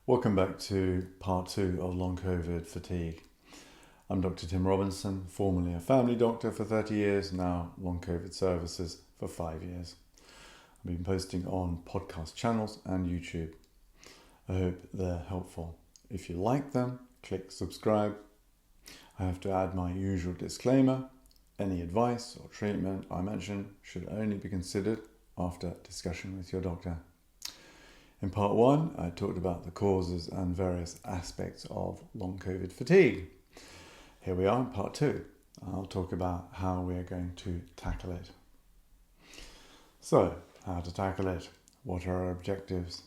Welcome back to part 2 of long COVID fatigue. I'm Dr. Tim Robinson, formerly a family doctor for 30 years, now Long COVID Services for 5 years. I've been posting on podcast channels and YouTube. I hope they're helpful. If you like them, click subscribe. I have to add my usual disclaimer. Any advice or treatment I mention should only be considered after discussion with your doctor. In part 1, I talked about the causes and various aspects of long COVID fatigue. Here we are in part 2. I'll talk about how we are going to tackle it. So, how to tackle it? What are our objectives?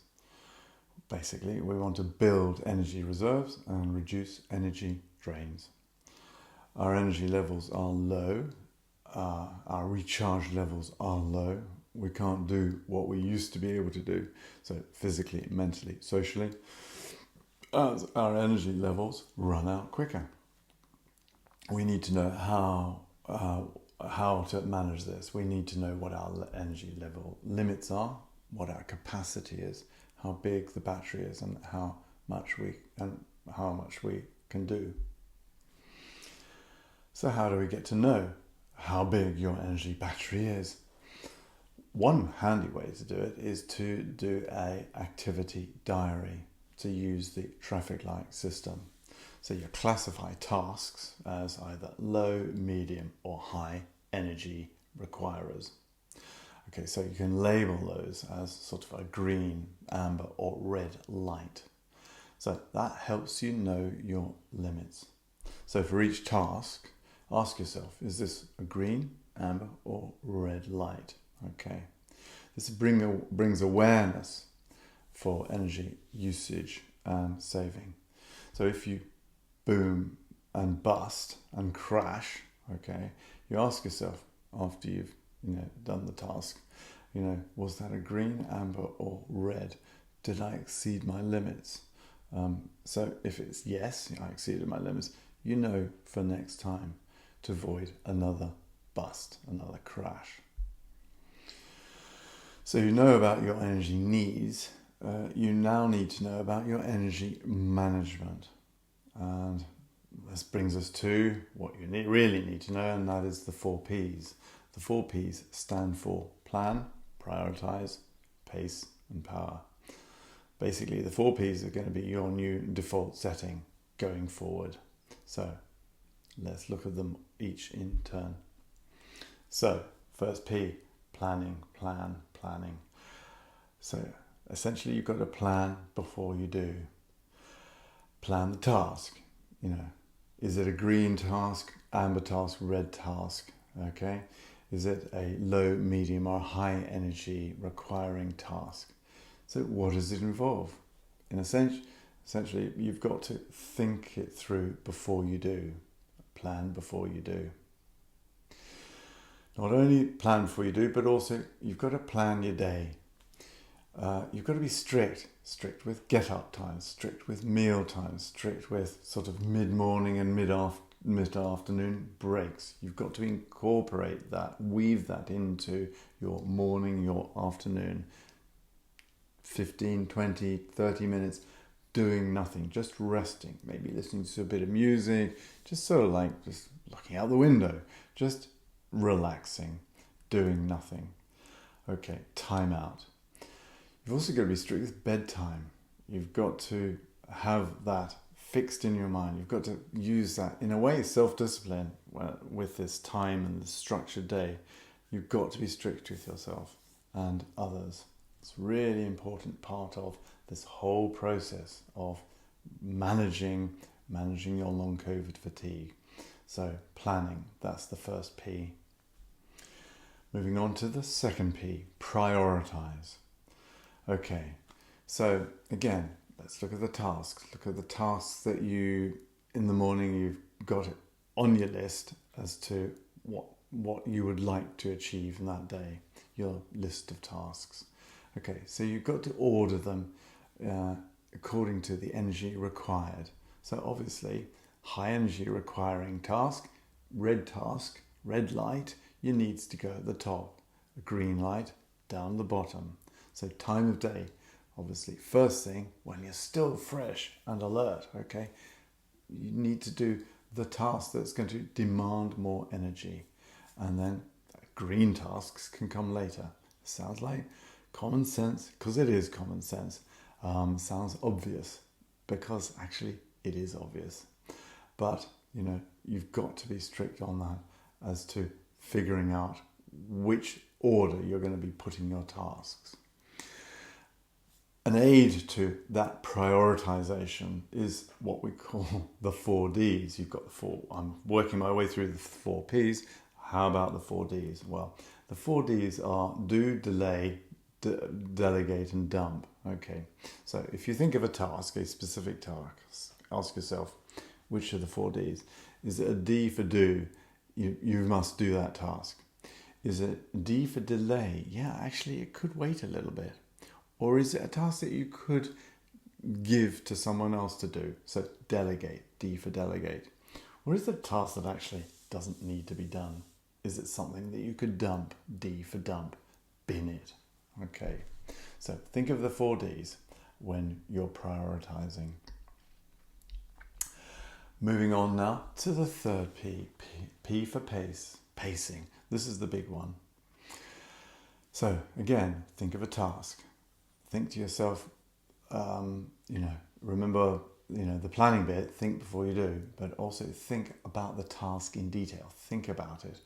Basically, we want to build energy reserves and reduce energy drains. Our energy levels are low. Our recharge levels are low. We can't do what we used to be able to do, so physically, mentally, socially, as our energy levels run out quicker. We need to know how to manage this. We need to know what our energy level limits are, what our capacity is, how big the battery is, and how much we can do. So how do we get to know how big your energy battery is? One handy way to do it is to do an activity diary, to use the traffic light system. So you classify tasks as either low, medium or high energy requirers. Okay, so you can label those as sort of a green, amber or red light. So that helps you know your limits. So for each task, ask yourself, is this a green, amber or red light? Okay, this brings awareness for energy usage and saving. So if you boom and bust and crash, okay, you ask yourself after you've done the task, was that a green, amber or red? Did I exceed my limits? So if it's yes, I exceeded my limits, for next time to avoid another bust, another crash. So you know about your energy needs. You now need to know about your energy management. And this brings us to what you really need to know, and that is the 4 Ps. The 4 Ps stand for plan, prioritize, pace, and power. Basically, the 4 Ps are going to be your new default setting going forward. So let's look at them each in turn. So, first P, planning. So, essentially you've got to plan before you do. Plan the task. Is it a green task, amber task, red task? Okay. Is it a low, medium or high energy requiring task? So what does it involve? In essentially, you've got to think it through before you do. Plan before you do. Not only plan before you do, but also you've got to plan your day. You've got to be strict with get-up times, strict with meal times, strict with sort of mid-morning and mid-afternoon breaks. You've got to incorporate that, weave that into your morning, your afternoon. 15, 20, 30 minutes doing nothing, just resting, maybe listening to a bit of music, just sort of like just looking out the window, just relaxing, doing nothing. Okay, time out. You've also got to be strict with bedtime. You've got to have that fixed in your mind. You've got to use that, in a way, self-discipline with this time and the structured day. You've got to be strict with yourself and others. It's a really important part of this whole process of managing your long COVID fatigue. So planning, that's the first P. Moving on to the second P, prioritize. Okay, so again, let's look at the tasks. Look at the tasks that in the morning, you've got it on your list as to what you would like to achieve in that day, your list of tasks. Okay, so you've got to order them according to the energy required. So obviously, high energy requiring task, red light, you needs to go at the top. A green light down the bottom. So time of day, obviously, first thing, when you're still fresh and alert, okay, you need to do the task that's going to demand more energy. And then green tasks can come later. Sounds like common sense, because it is common sense. Sounds obvious, because actually it is obvious. But, you've got to be strict on that as to figuring out which order you're going to be putting your tasks. An aid to that prioritization is what we call the 4Ds. You've got the four. I'm working my way through the 4Ps. How about the 4Ds? Well, the 4Ds are do, delay, delegate, and dump. Okay, so if you think of a task, a specific task, ask yourself, which are the 4Ds? Is it a D for do? You must do that task. Is it D for delay? Yeah, actually, it could wait a little bit. Or is it a task that you could give to someone else to do? So delegate, D for delegate. Or is it a task that actually doesn't need to be done? Is it something that you could dump, D for dump, bin it? Okay, so think of the 4Ds when you're prioritizing. Moving on now to the third P. P for pace, pacing. This is the big one. So again, think of a task. Think to yourself, remember, the planning bit, think before you do, but also think about the task in detail. Think about it.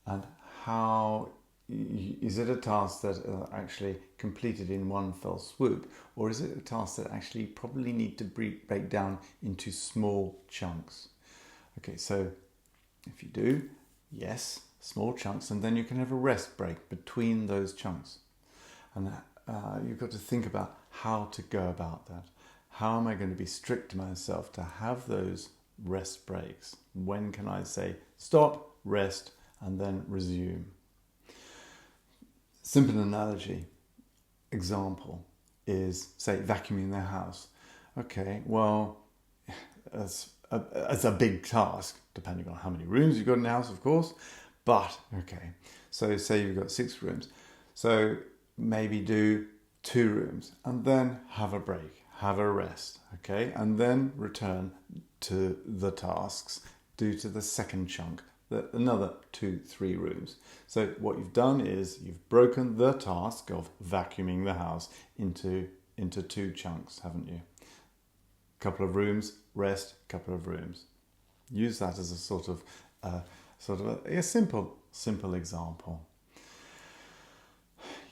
And how, is it a task that actually completed in one fell swoop? Or is it a task that actually probably need to break down into small chunks? Okay, so if you do, yes, small chunks, and then you can have a rest break between those chunks. And you've got to think about how to go about that. How am I going to be strict to myself to have those rest breaks? When can I say stop, rest, and then resume? Simple analogy, example is, say, vacuuming the house. Okay, well, as a big task, depending on how many rooms you've got in the house, of course. But, okay, so say you've got 6 rooms. So maybe do 2 rooms and then have a break, have a rest, okay? And then return to the tasks due to the second chunk, another 2-3 rooms. So what you've done is you've broken the task of vacuuming the house into 2 chunks, haven't you? Couple of rooms, rest, couple of rooms. Use that as a sort of a simple example.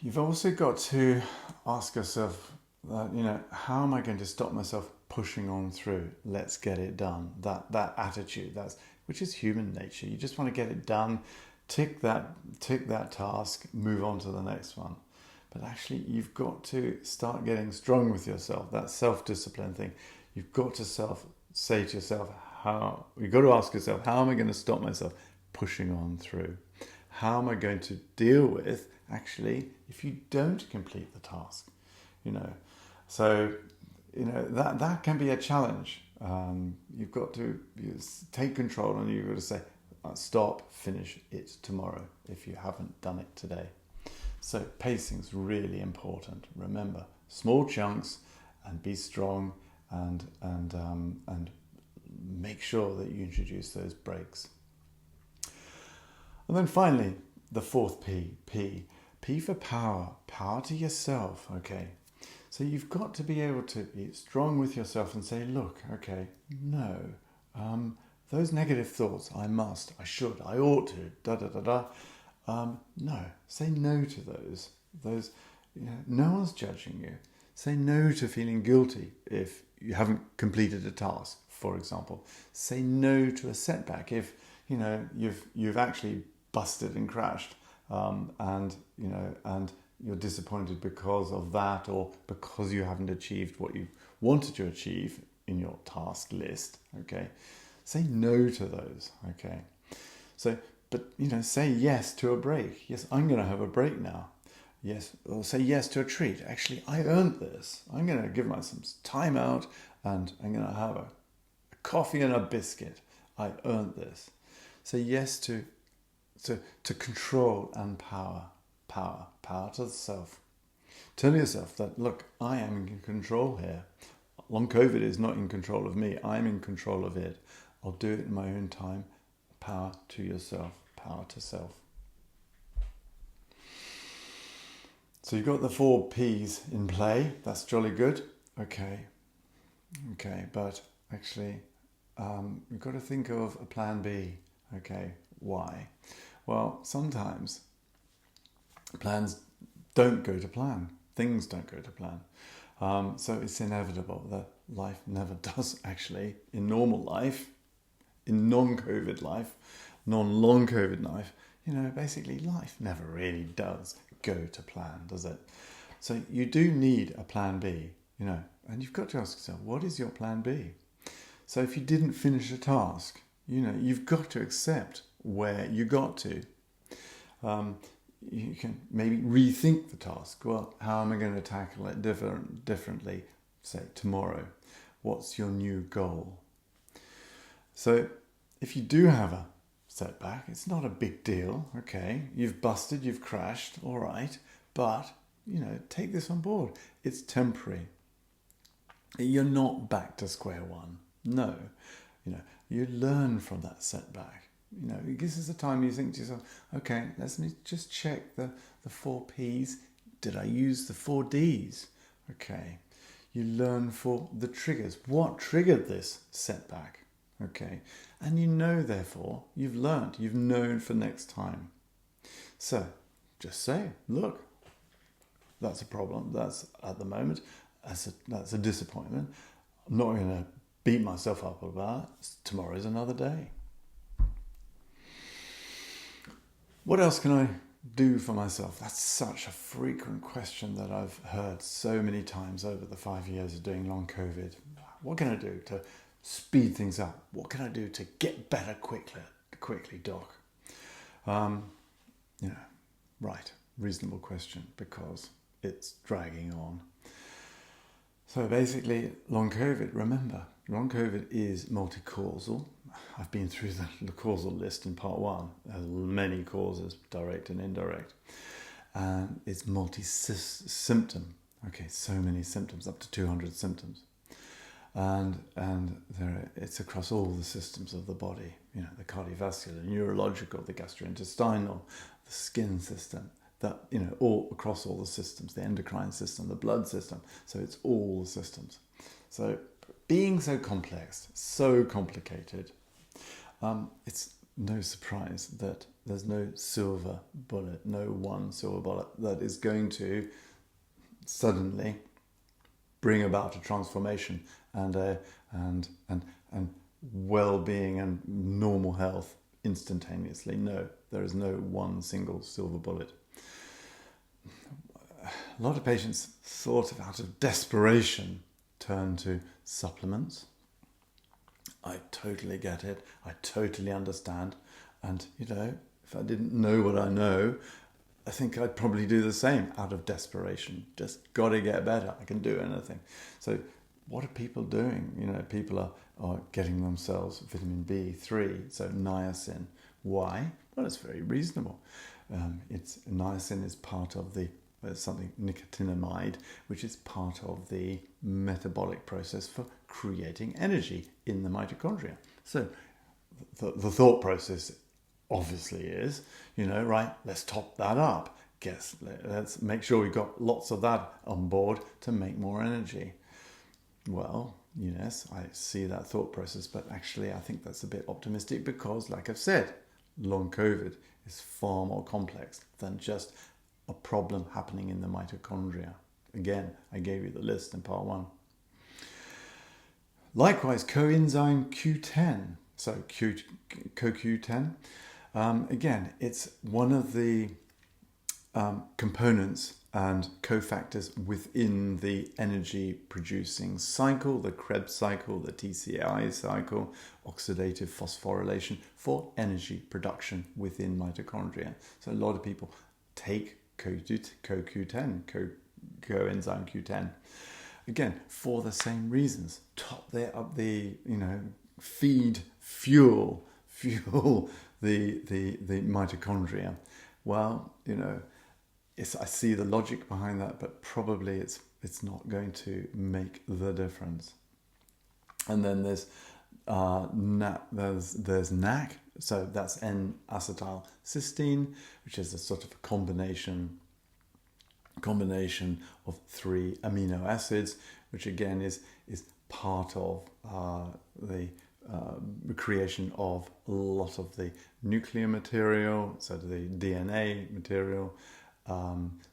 You've also got to ask yourself, how am I going to stop myself pushing on through? Let's get it done. That attitude, which is human nature. You just want to get it done, tick that task, move on to the next one. But actually, you've got to start getting strong with yourself. That self-discipline thing. You've got to say to yourself, you've got to ask yourself, how am I going to stop myself pushing on through? How am I going to deal with, actually, if you don't complete the task? So that can be a challenge. You've got to take control, and you've got to say, stop, finish it tomorrow if you haven't done it today. So pacing is really important. Remember, small chunks, and be strong, and make sure that you introduce those breaks. And then finally, the fourth P. P for power. Power to yourself, okay? So you've got to be able to be strong with yourself and say, look, okay, no, those negative thoughts, I must, I should, I ought to, no, say no to those. No one's judging you. Say no to feeling guilty if you haven't completed a task, for example. Say no to a setback if, you've actually busted and crashed, and you're disappointed because of that, or because you haven't achieved what you wanted to achieve in your task list, okay? Say no to those, okay? So, but, say yes to a break. Yes, I'm going to have a break now. Yes, or say yes to a treat. Actually, I earned this. I'm going to give myself some time out, and I'm going to have a coffee and a biscuit. I earned this. Say yes to control and power to the self. Tell yourself that, look, I am in control here. Long COVID is not in control of me. I'm in control of it. I'll do it in my own time. Power to yourself. Power to self. So you've got the 4 P's in play. That's jolly good. Okay, but actually, you've got to think of a plan B. Okay, why? Well, sometimes plans don't go to plan. Things don't go to plan. So it's inevitable that life never does actually, in normal life, in non-COVID life, non-long COVID life, basically life never really does go to plan, does it? So you do need a plan B, and you've got to ask yourself, what is your plan B? So if you didn't finish a task, you've got to accept where you got to. You can maybe rethink the task. Well, how am I going to tackle it differently, say, tomorrow? What's your new goal? So if you do have a setback, it's not a big deal, okay? You've busted, you've crashed, all right. But, take this on board. It's temporary. You're not back to square one. No. You learn from that setback. This is the time you think to yourself, okay, let me just check the 4 P's. Did I use the 4 D's? Okay. You learn for the triggers. What triggered this setback? Okay. And therefore, you've learned. You've known for next time. So, just say, look, that's a problem. That's at the moment. That's a disappointment. I'm not going to beat myself up about it. Tomorrow's another day. What else can I do for myself? That's such a frequent question that I've heard so many times over the 5 years of doing long COVID. What can I do to speed things up? What can I do to get better quickly, Doc? Right, reasonable question, because it's dragging on. So basically, long COVID, remember, long COVID is multi-causal. I've been through the causal list in part 1. There's many causes, direct and indirect. And it's multi-symptom. Okay, so many symptoms, up to 200 symptoms. And it's across all the systems of the body. The cardiovascular, neurological, the gastrointestinal, the skin system. That, all across all the systems, the endocrine system, the blood system. So it's all the systems. So being so complex, so complicated, it's no surprise that there's no silver bullet, no one silver bullet that is going to suddenly bring about a transformation and well-being and normal health instantaneously. No, there is no one single silver bullet. A lot of patients sort of out of desperation turn to supplements. I totally get it. I totally understand. And, if I didn't know what I know, I think I'd probably do the same out of desperation. Just got to get better. I can do anything. So what are people doing? People are getting themselves vitamin B3, so niacin. Why? Well, it's very reasonable. Niacin is part of something nicotinamide, which is part of the metabolic process for creating energy in the mitochondria. So the thought process obviously is, right, let's top that up. Let's make sure we've got lots of that on board to make more energy. Well, yes, I see that thought process, but actually I think that's a bit optimistic because, like I've said, long COVID is far more complex than just a problem happening in the mitochondria. Again, I gave you the list in part 1. Likewise, coenzyme Q10. So CoQ10. Again, it's one of the components and cofactors within the energy producing cycle, the Krebs cycle, the TCI cycle, oxidative phosphorylation for energy production within mitochondria. So a lot of people take coenzyme Q10, again for the same reasons. Top up the fuel the mitochondria. Well, I see the logic behind that, but probably it's not going to make the difference. And then there's NAC, so that's N-acetylcysteine, which is a sort of a combination of 3 amino acids, which again is part of the creation of a lot of the nuclear material, so the DNA material.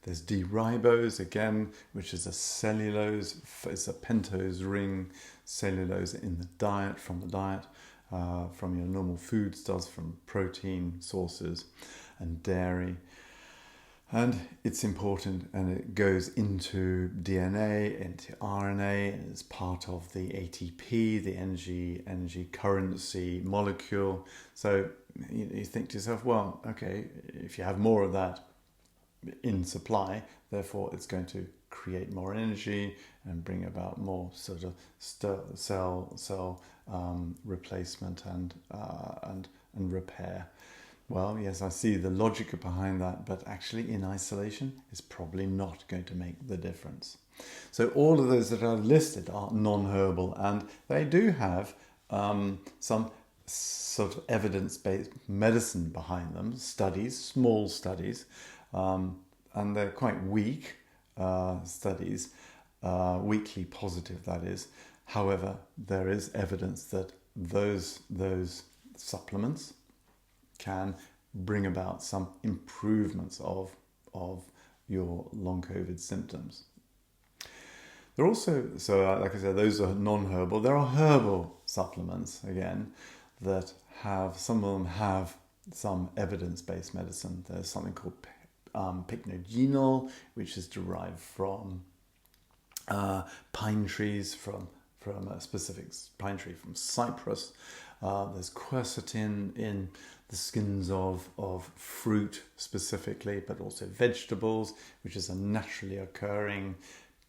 There's D-ribose again, which is a cellulose, it's a pentose ring cellulose in the diet, from your normal foodstuffs, from protein sources and dairy. And it's important, and it goes into DNA, into RNA, and it's part of the ATP, the energy currency molecule. So you think to yourself, well, okay, if you have more of that in supply, therefore it's going to create more energy and bring about more sort of cell replacement and repair. Well, yes, I see the logic behind that, but actually in isolation is probably not going to make the difference. So all of those that are listed are non-herbal, and they do have some sort of evidence-based medicine behind them, small studies, and they're quite weak studies, weakly positive, that is. However, there is evidence that those supplements can bring about some improvements of your long COVID symptoms. They're also, like I said, those are non-herbal. There are herbal supplements, again, that some of them have some evidence-based medicine. There's something called pycnogenol, which is derived from pine trees, from a specific pine tree from Cyprus. There's quercetin in the skins of fruit specifically, but also vegetables, which is a naturally occurring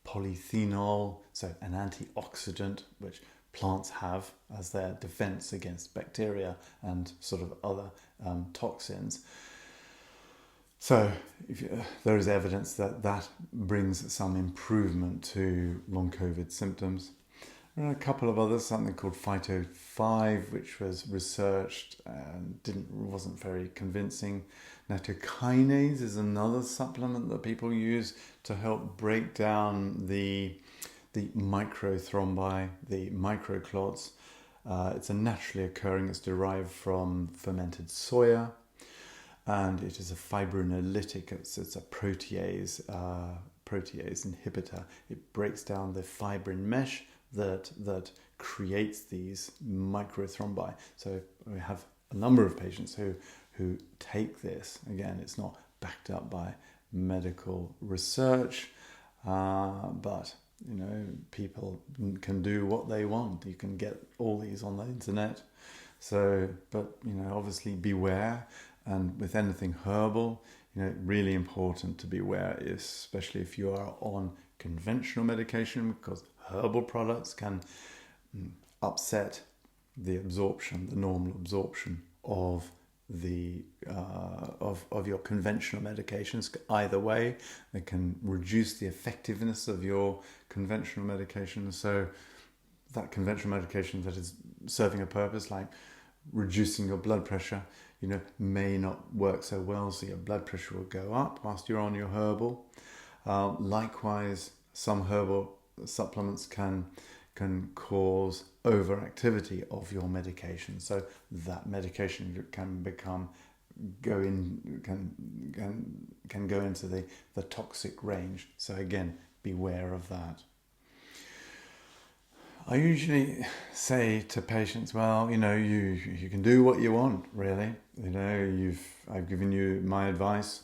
polyphenol, so an antioxidant which plants have as their defense against bacteria and sort of other toxins. So there is evidence that brings some improvement to long COVID symptoms. There are a couple of others, something called Phyto-5, which was researched and wasn't very convincing. Nattokinase is another supplement that people use to help break down the microthrombi, the microclots. It's a naturally occurring, it's derived from fermented soya, and it is a fibrinolytic, it's a protease inhibitor. It breaks down the fibrin mesh that creates these microthrombi. So we have a number of patients who take this. Again, it's not backed up by medical research, but people can do what they want. You can get all these on the internet. So, but obviously beware. And with anything herbal, really important to beware, especially if you are on conventional medication, because herbal products can upset the normal absorption of your conventional medications. Either way, they can reduce the effectiveness of your conventional medication. So that conventional medication that is serving a purpose, like reducing your blood pressure, may not work so well, so your blood pressure will go up whilst you're on your herbal. Likewise, some herbal supplements can cause overactivity of your medication, so that medication can go into the toxic range. So again, beware of that. I usually say to patients, well, you can do what you want, really. I've given you my advice,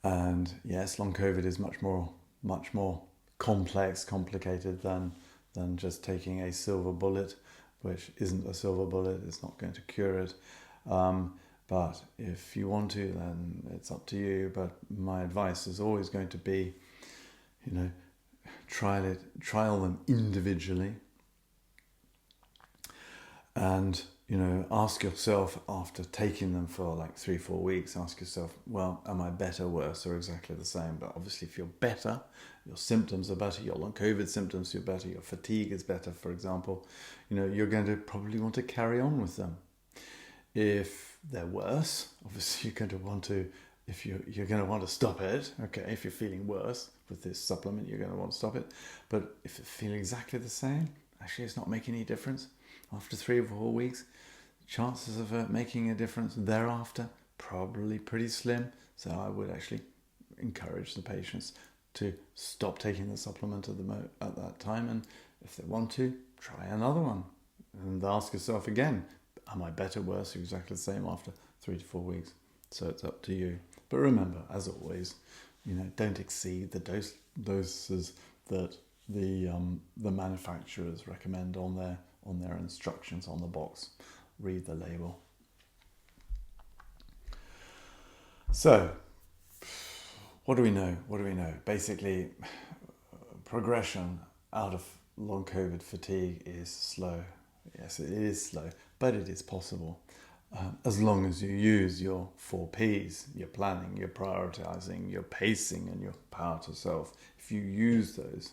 and yes, long COVID is much more complicated than just taking a silver bullet, which isn't a silver bullet. It's not going to cure it. But if you want to, then it's up to you. But my advice is always going to be, trial them individually, and ask yourself after taking them for like 3-4 weeks, ask yourself, well, am I better, worse, or exactly the same? But obviously if you're better, your symptoms are better, your long COVID symptoms are better, your fatigue is better, for example, you're going to probably want to carry on with them. If they're worse, obviously you're going to want to, if you're going to want to stop it, okay, if you're feeling worse with this supplement, you're going to want to stop it. But if you're feeling exactly the same, actually it's not making any difference. After 3 or 4 weeks, chances of making a difference thereafter, probably pretty slim. So I would actually encourage the patients to stop taking the supplement at that time. And if they want to, try another one. And ask yourself again, am I better, worse, or exactly the same after 3 to 4 weeks? So it's up to you. But remember, as always, don't exceed the doses that the manufacturers recommend on their instructions on the box. Read the label. So, what do we know? Basically, progression out of long COVID fatigue is slow. Yes, it is slow, but it is possible. As long as you use your 4 Ps, your planning, your prioritizing, your pacing, and your power to self. If you use those.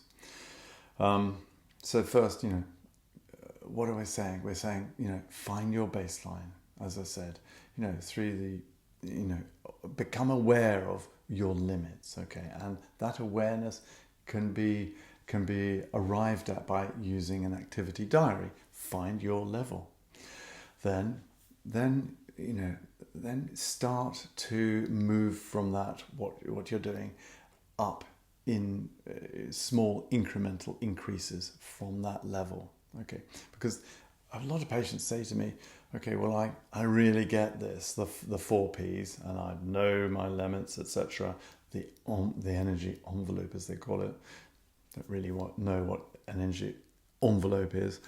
So first, what are we saying? We're saying, find your baseline, as I said, become aware of your limits, okay? And that awareness can be arrived at by using an activity diary. Find your level. Then start to move from that, what you're doing, up in small incremental increases from that level. Okay, because a lot of patients say to me, okay, well, I really get this, the 4 Ps, and I know my limits, etc. The energy envelope, as they call it. Don't really know what an energy envelope is.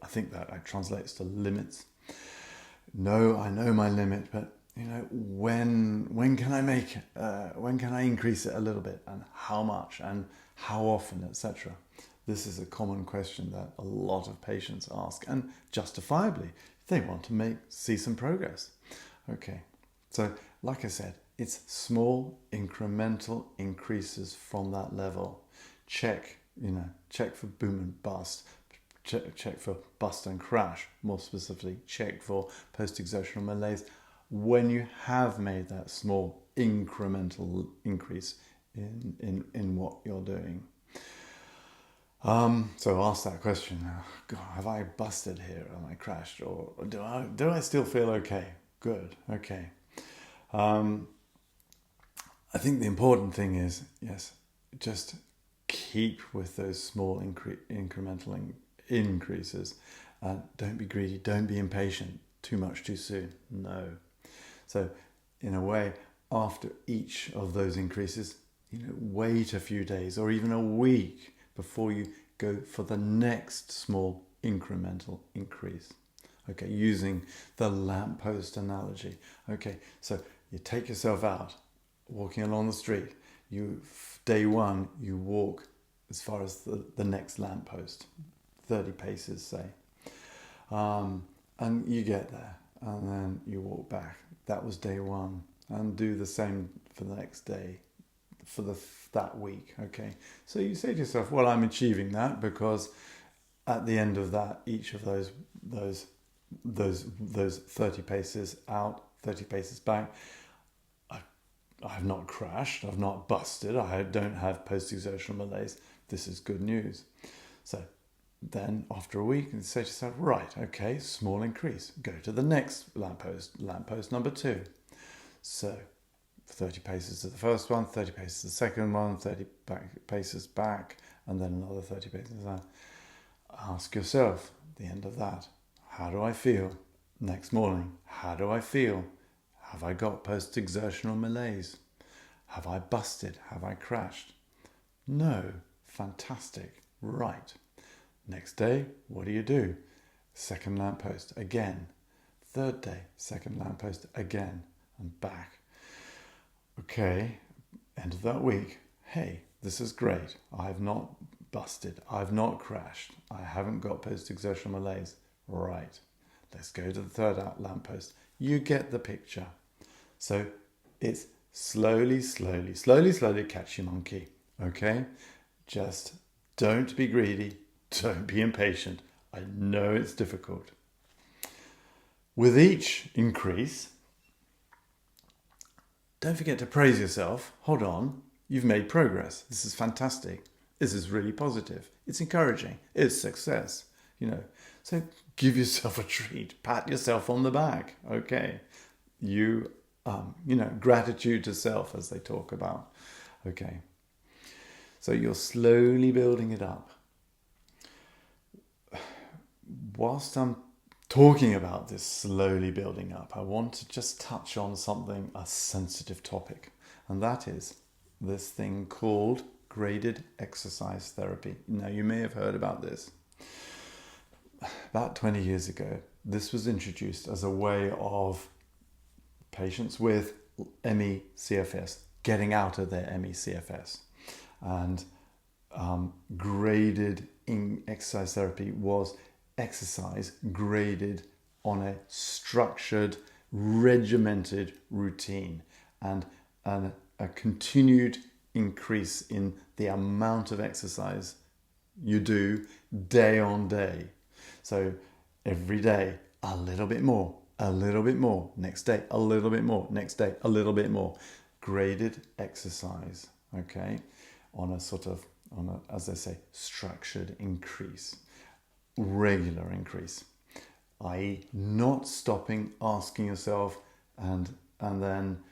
I think that translates to limits. No, I know my limit, but when can I make it? When can I increase it a little bit, and how much, and how often, etc. This is a common question that a lot of patients ask, and justifiably, they want to see some progress. Okay, so like I said, it's small incremental increases from that level. Check for boom and bust. Check for bust and crash. More specifically, check for post-exertional malaise when you have made that small incremental increase in what you're doing. So ask that question. God, have I busted here? Am I crashed? Or do I still feel okay? Good. Okay. I think the important thing is, yes, just keep with those small incremental increases. Don't be greedy. Don't be impatient. Too much too soon. No. So, in a way, after each of those increases, wait a few days or even a week before you go for the next small incremental increase. Okay, using the lamppost analogy. Okay, so you take yourself out, walking along the street. Day 1, you walk as far as the next lamppost, 30 paces, say. And you get there, and then you walk back. That was day 1, and do the same for the next day, for that week. Okay, so you say to yourself, well, I'm achieving that because at the end of that, each of those 30 paces out, 30 paces back, I've not crashed, I've not busted, I don't have post-exertional malaise. This is good news. So then after a week, you say to yourself, right, okay, small increase. Go to the next lamppost number 2. So 30 paces to the first one, 30 paces to the second one, 30 paces back, and then another 30 paces out. Ask yourself at the end of that, how do I feel? Next morning, how do I feel? Have I got post-exertional malaise? Have I busted? Have I crashed? No. Fantastic. Right. Next day, what do? Second lamppost again. Third day, second lamppost again, and back. Okay, end of that week. Hey, this is great. I've not busted. I've not crashed. I haven't got post-exertional malaise. Right. Let's go to the third lamppost. You get the picture. So it's slowly catch your monkey. Okay? Just don't be greedy. Don't be impatient. I know it's difficult. With each increase, don't forget to praise yourself. Hold on. You've made progress. This is fantastic. This is really positive. It's encouraging. It's success. So give yourself a treat. Pat yourself on the back. Okay. Gratitude to self, as they talk about. Okay. So you're slowly building it up. Whilst I'm talking about this slowly building up, I want to just touch on a sensitive topic, and that is this thing called graded exercise therapy. Now, you may have heard about this. About 20 years ago, this was introduced as a way of patients with ME/CFS getting out of their ME/CFS. And graded exercise therapy was exercise graded on a structured, regimented routine and a continued increase in the amount of exercise you do day on day. So every day, a little bit more, next day, a little bit more, next day, a little bit more. Graded exercise, okay, on a, as they say, structured increase, regular increase, i.e. not stopping, asking yourself, and then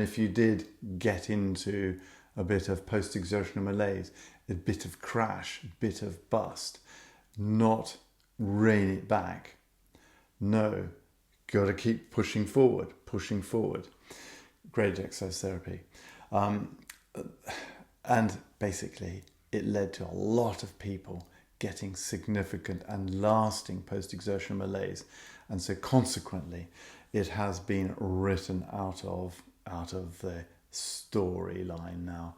if you did get into a bit of post-exertional malaise, a bit of crash, a bit of bust, not rein it back. No, got to keep pushing forward. Graded exercise therapy. And basically, it led to a lot of people getting significant and lasting post-exertional malaise. And so consequently, it has been written out of the storyline now.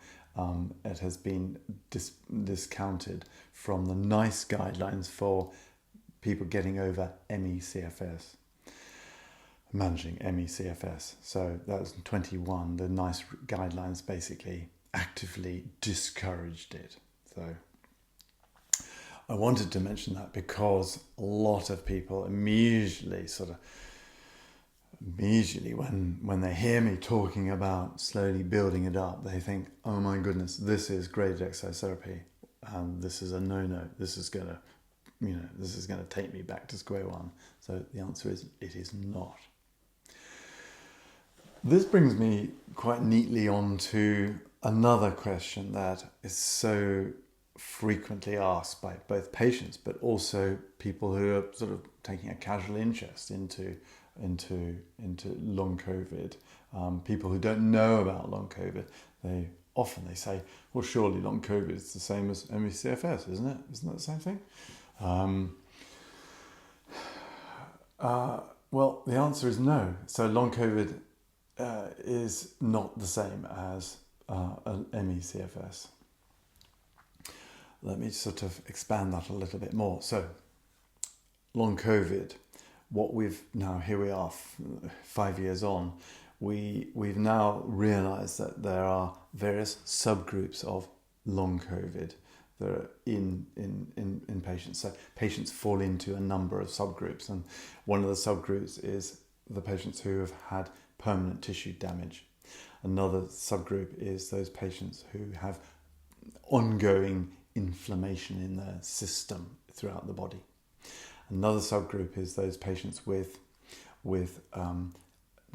It has been discounted from the NICE guidelines for people getting over ME/CFS, managing ME/CFS. So that was in 21. The NICE guidelines basically actively discouraged it. So I wanted to mention that because a lot of people immediately when they hear me talking about slowly building it up, they think, oh my goodness, this is graded exercise therapy, and this is a no-no. This is gonna take me back to square one. So the answer is, it is not. This brings me quite neatly on to another question that is so frequently asked by both patients, but also people who are sort of taking a casual interest into long COVID. People who don't know about long COVID, they say, well, surely long COVID is the same as ME/CFS, isn't it? Isn't that the same thing? Well, the answer is no. So long COVID is not the same as an ME/CFS. Let me sort of expand that a little bit more. So long COVID, here we are 5 years on, we've now realised that there are various subgroups of long COVID that are in patients. So patients fall into a number of subgroups, and one of the subgroups is the patients who have had permanent tissue damage. Another subgroup is those patients who have ongoing inflammation in their system throughout the body. Another subgroup is those patients with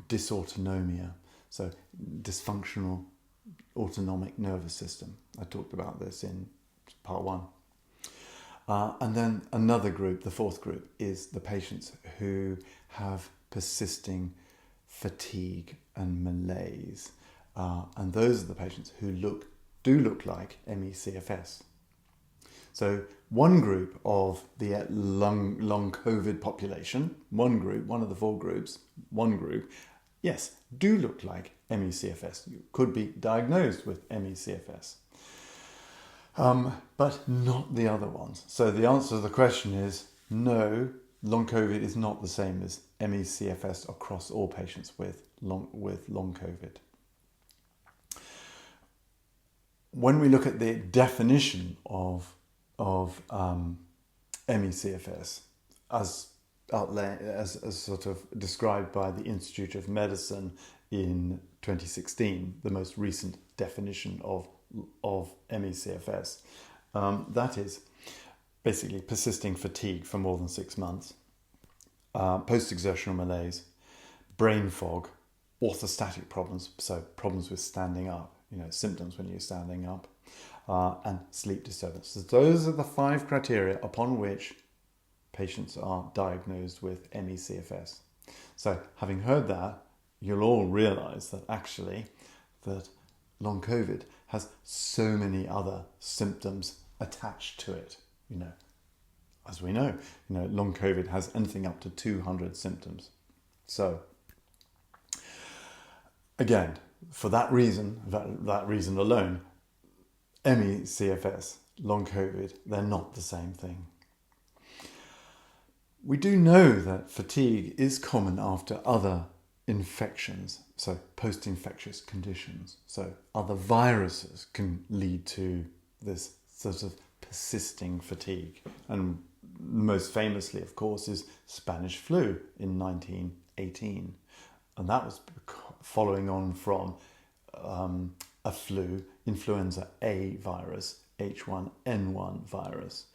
dysautonomia, so dysfunctional autonomic nervous system. I talked about this in part 1. And then another group, the fourth group, is the patients who have persisting fatigue and malaise. And those are the patients who do look like ME/CFS. So one group of the long COVID population, one of the 4 groups, yes, do look like ME/CFS. You could be diagnosed with ME/CFS, but not the other ones. So the answer to the question is no, long COVID is not the same as ME/CFS across all patients with long COVID. When we look at the definition of ME/CFS as sort of described by the Institute of Medicine in 2016, the most recent definition of ME/CFS, that is basically persisting fatigue for more than 6 months, post-exertional malaise, brain fog, orthostatic problems, so problems with standing up, symptoms when you're standing up, and sleep disturbances. Those are the 5 criteria upon which patients are diagnosed with ME/CFS. So having heard that, you'll all realise that actually that long COVID has so many other symptoms attached to it. As we know, long COVID has anything up to 200 symptoms. So again, for that reason alone, ME/CFS, long COVID, they're not the same thing. We do know that fatigue is common after other infections, so post-infectious conditions. So other viruses can lead to this sort of persisting fatigue. And most famously, of course, is Spanish flu in 1918. And that was following on from a flu, influenza A virus, H1N1 virus.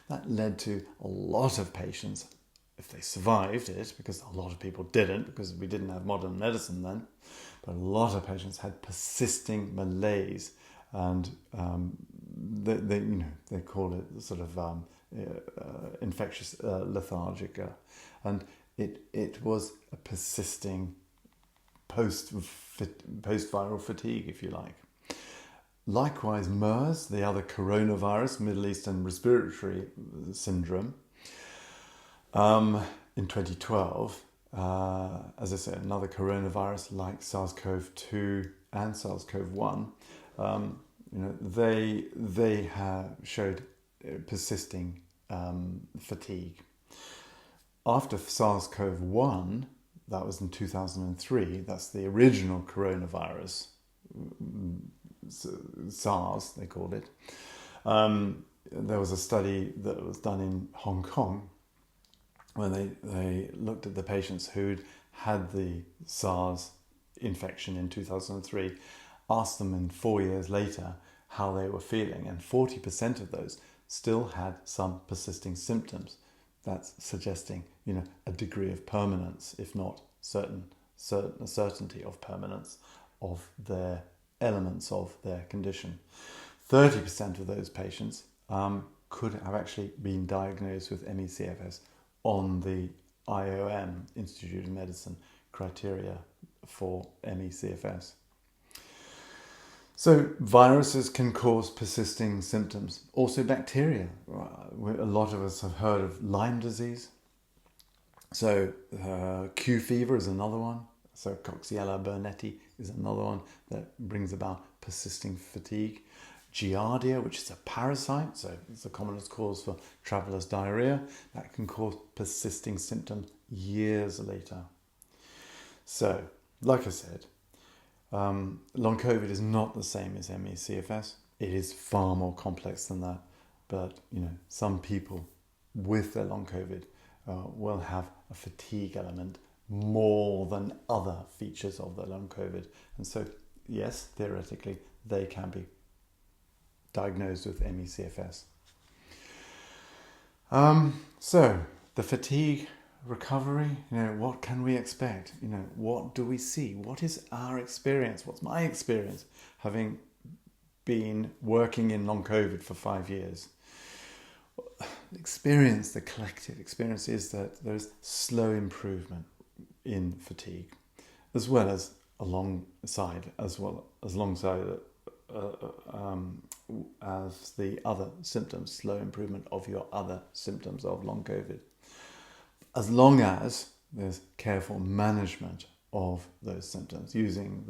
That led to a lot of patients, if they survived it, because a lot of people didn't, because we didn't have modern medicine then, but a lot of patients had persisting malaise, and they call it sort of infectious lethargica, and it was a persisting post-viral fatigue, if you like. Likewise, MERS, the other coronavirus, Middle Eastern Respiratory Syndrome, in 2012, as I said, another coronavirus like SARS-CoV-2 and SARS-CoV-1, they have showed persisting fatigue. After SARS-CoV-1, that was in 2003, that's the original coronavirus, SARS, they called it. There was a study that was done in Hong Kong when they looked at the patients who'd had the SARS infection in 2003, asked them in 4 years later how they were feeling, and 40% of those still had some persisting symptoms. That's suggesting, a degree of permanence, if not certainty of permanence of their elements of their condition. 30% of those patients could have actually been diagnosed with ME/CFS on the IOM, Institute of Medicine, criteria for ME/CFS. So viruses can cause persisting symptoms. Also bacteria. A lot of us have heard of Lyme disease. So Q fever is another one. So Coxiella burnetii is another one that brings about persisting fatigue. Giardia, which is a parasite, so it's the commonest cause for traveller's diarrhea, that can cause persisting symptoms years later. So, like I said, long COVID is not the same as ME/CFS. It is far more complex than that. But, some people with their long COVID will have a fatigue element more than other features of the long COVID. And so, yes, theoretically, they can be diagnosed with ME/CFS. So, the fatigue recovery, what can we expect? What do we see? What is our experience? What's my experience having been working in long COVID for 5 years? The collective experience is that there's slow improvement in fatigue, as alongside as the other symptoms, slow improvement of your other symptoms of long COVID. As long as there's careful management of those symptoms using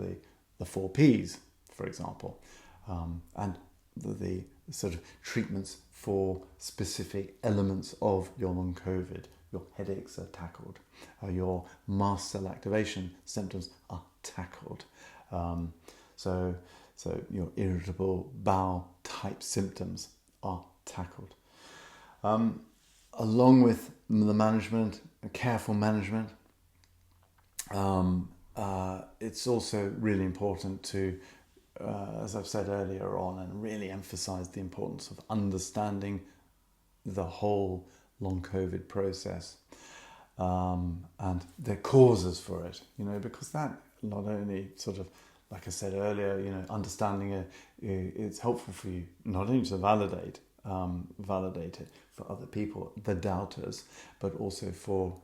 the 4 Ps, for example, and the sort of treatments for specific elements of your long COVID your headaches are tackled. Your mast cell activation symptoms are tackled. So your irritable bowel type symptoms are tackled. Along with the management, careful management, it's also really important to, as I've said earlier on, and really emphasize the importance of understanding the whole long COVID process and the causes for it, because that not only sort of, like I said earlier, understanding it, it's helpful for you not only to validate it for other people, the doubters, but also for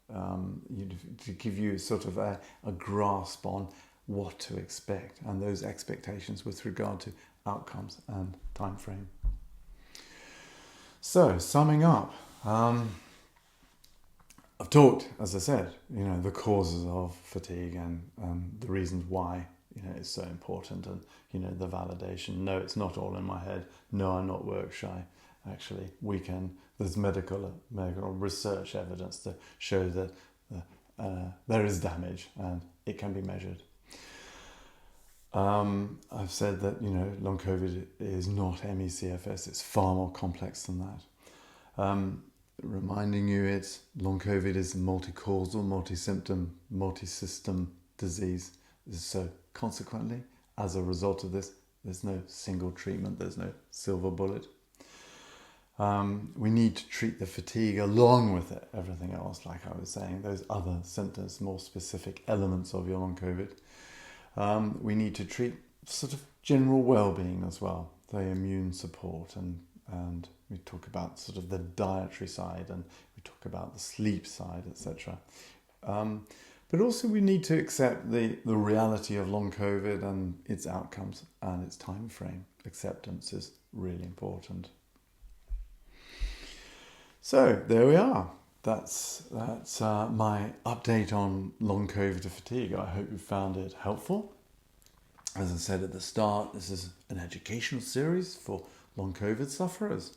to give you sort of a grasp on what to expect and those expectations with regard to outcomes and time frame. So, summing up, I've talked, as I said, the causes of fatigue and the reasons why it's so important, and the validation. No, it's not all in my head. No, I'm not work shy. Actually, there's medical research evidence to show that there is damage and it can be measured. I've said that long COVID is not ME/CFS. It's far more complex than that. Reminding you, long COVID is multi-causal, multi-symptom, multi-system disease. So consequently, as a result of this, there's no single treatment. There's no silver bullet. We need to treat the fatigue along with everything else, like I was saying, those other symptoms, more specific elements of your long COVID. We need to treat sort of general well-being as well, the immune support, and we talk about sort of the dietary side, and we talk about the sleep side, etc. But also we need to accept the reality of long COVID and its outcomes and its time frame. Acceptance is really important. So there we are. That's my update on long COVID fatigue. I hope you found it helpful. As I said at the start, this is an educational series for long COVID sufferers.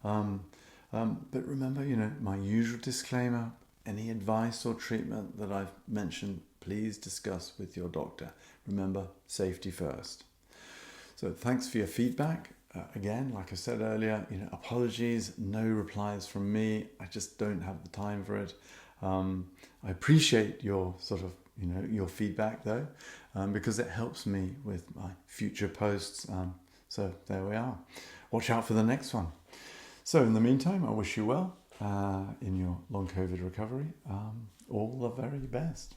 But remember, my usual disclaimer: any advice or treatment that I've mentioned, please discuss with your doctor. Remember, safety first. So thanks for your feedback. Again, like I said earlier, apologies, no replies from me. I just don't have the time for it. I appreciate your sort of, your feedback though, because it helps me with my future posts. So there we are. Watch out for the next one. So in the meantime, I wish you well in your long COVID recovery. All the very best.